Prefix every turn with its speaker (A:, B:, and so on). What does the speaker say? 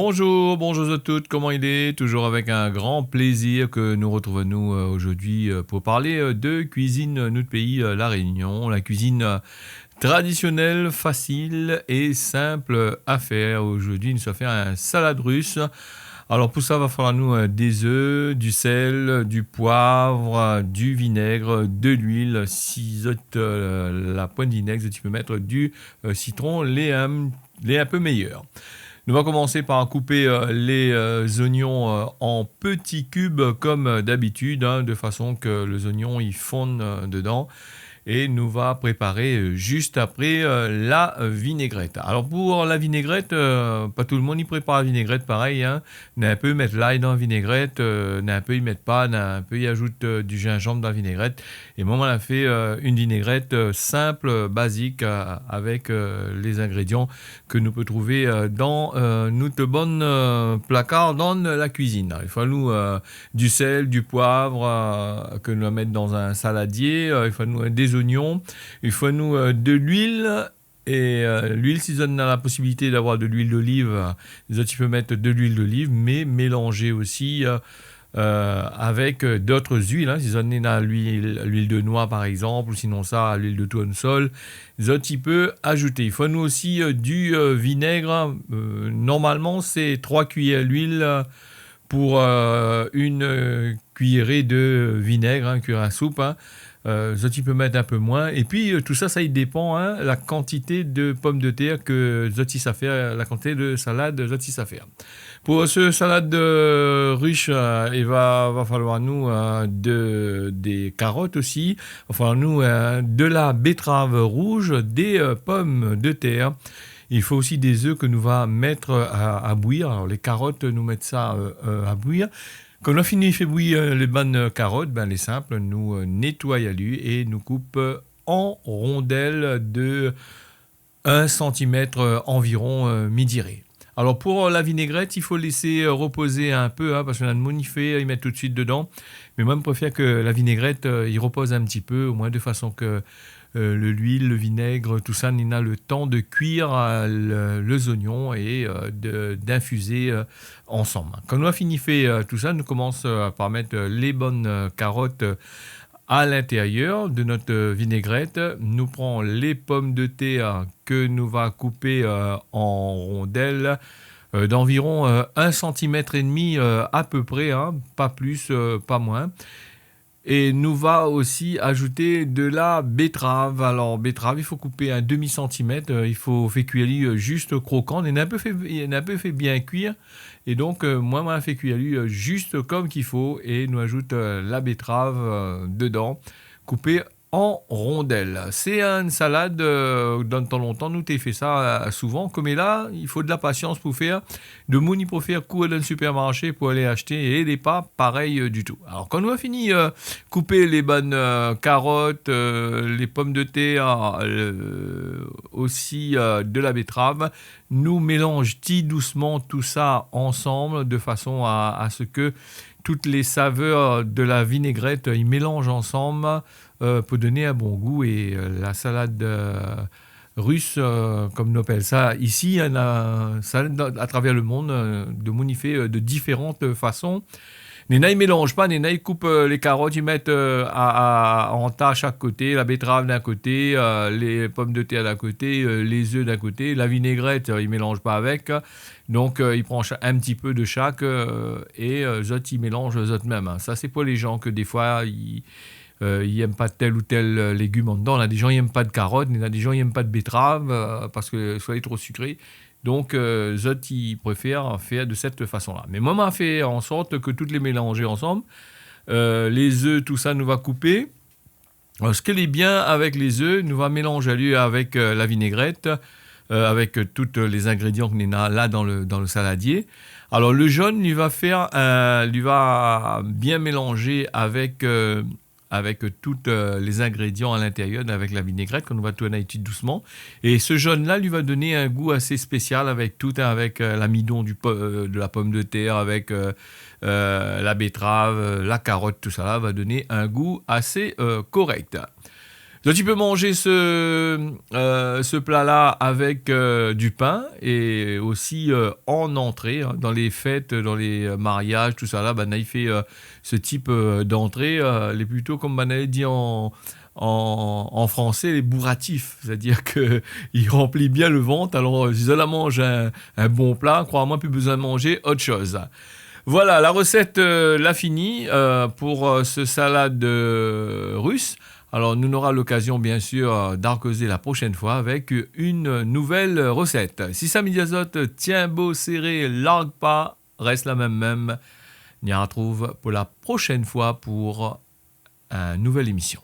A: Bonjour à toutes, comment il est? Toujours avec un grand plaisir que nous retrouvons nous aujourd'hui pour parler de cuisine notre pays, La Réunion. La cuisine traditionnelle, facile et simple à faire. Aujourd'hui, nous allons faire un salade russe. Alors pour ça, il va falloir nous des œufs, du sel, du poivre, du vinaigre, de l'huile. Si vous êtes la pointe de vinaigre, tu peux mettre du citron, les un peu meilleurs. Nous allons commencer par couper les oignons en petits cubes comme d'habitude, hein, de façon que les oignons ils fondent dedans. Et nous va préparer juste après la vinaigrette. Alors pour la vinaigrette, pas tout le monde y prépare la vinaigrette pareil. Hein. Un peu mettre l'ail dans la vinaigrette, un peu y mettre pas, un peu y ajoute du gingembre dans la vinaigrette. Et moi, on a fait une vinaigrette simple, basique, avec les ingrédients que nous peut trouver dans notre bon placard dans la cuisine. Alors, il faut nous du sel, du poivre que nous allons mettre dans un saladier. Il faut nous des oignons. Il faut nous de l'huile. Et l'huile, si vous avez la possibilité d'avoir de l'huile d'olive, tu peux mettre de l'huile d'olive, mais mélanger aussi avec d'autres huiles. Hein. Si vous avez l'huile de noix, par exemple, ou sinon ça, l'huile de tournesol, tu peux ajouter. Il faut nous aussi du vinaigre. Normalement, c'est 3 cuillères d'huile pour une cuillerée de vinaigre, hein, cuillère à soupe. Hein. Tu peux mettre un peu moins. Et puis, tout ça, ça y dépend, hein, la quantité de pommes de terre que Zoti sait faire, la quantité de salade Zoti sait faire. Pour ce salade ruche, il va falloir nous des carottes aussi. Il va falloir nous de la betterave rouge, des pommes de terre. Il faut aussi des œufs que nous va mettre à bouillir. Alors, les carottes, nous mettre ça à bouillir. Quand on a fini de faire bouillir les bonnes carottes, les simples, nous nettoyons et nous coupe en rondelles de 1 cm environ mi-dirée. Alors pour la vinaigrette, il faut laisser reposer un peu, hein, parce qu'on a de monifé, ils mettent tout de suite dedans. Mais moi, je préfère que la vinaigrette, il repose un petit peu, au moins de façon que l'huile, le vinaigre, tout ça, il a le temps de cuire les oignons et d'infuser ensemble. Quand on a fini fait tout ça, nous commençons par mettre les bonnes carottes à l'intérieur de notre vinaigrette. Nous prenons les pommes de terre que nous va couper en rondelles d'environ 1 cm et demi à peu près, hein, pas plus, pas moins. Et nous va aussi ajouter de la betterave. Alors, betterave, il faut couper un demi-centimètre. Il faut faire cuire juste croquant. Il a un peu fait bien cuire. Et donc, moi, on a fait cuire juste comme qu'il faut. Et nous ajoute la betterave dedans, coupée en rondelles. C'est une salade, dans le temps longtemps, nous t'ai fait ça souvent. Comme là, il faut de la patience pour faire. De moun, il faut faire courir dans le supermarché pour aller acheter. Et n'est pas pareil du tout. Alors, quand on a fini couper les bonnes carottes, les pommes de terre, aussi de la betterave, nous mélangeons doucement tout ça ensemble de façon à ce que toutes les saveurs de la vinaigrette, ils mélangent ensemble pour donner un bon goût. Et la salade russe, comme on appelle ça ici, il y a salade à travers le monde, de monifé de différentes façons. Les nains, ils ne mélangent pas, les nains, ils coupent les carottes, ils mettent en tas à chaque côté, la betterave d'un côté, les pommes de terre d'un côté, les œufs d'un côté, la vinaigrette, ils ne mélangent pas avec. Donc, ils prennent un petit peu de chaque et eux autres, ils mélangent eux autres mêmes. Hein. Ça, c'est pour les gens que des fois, ils n'aiment pas tel ou tel légume en dedans. Là, des gens, ils n'aiment pas de carottes, il y a des gens, ils n'aiment pas de betterave parce que soit trop sucré. Donc, Zot, ils préfèrent faire de cette façon-là. Mais moi, m'a fait en sorte que toutes les mélanger ensemble. Les œufs, tout ça, nous va couper. Alors, ce qui est bien avec les œufs, nous va mélanger lui avec la vinaigrette, avec tous les ingrédients qu'on a là dans le saladier. Alors, le jaune, lui va bien mélanger avec tous les ingrédients à l'intérieur, avec la vinaigrette, qu'on va tourner doucement. Et ce jaune-là lui va donner un goût assez spécial avec tout, avec l'amidon de la pomme de terre, avec la betterave, la carotte, tout ça là, va donner un goût assez correct. Donc tu peux manger ce plat-là avec du pain et aussi en entrée, hein, dans les fêtes, dans les mariages, tout ça là, ben, il fait ce type d'entrée, les plutôt comme on dit en français, les bourratifs, c'est-à-dire qu'il remplit bien le ventre, alors si cela mange un bon plat, crois-moi, plus besoin de manger autre chose. Voilà, la recette l'a finie pour ce salade russe. Alors, nous aurons l'occasion, bien sûr, d'en causer la prochaine fois avec une nouvelle recette. Si ça azote, tiens beau, serré, largue pas, reste la même. On y retrouve pour la prochaine fois pour une nouvelle émission.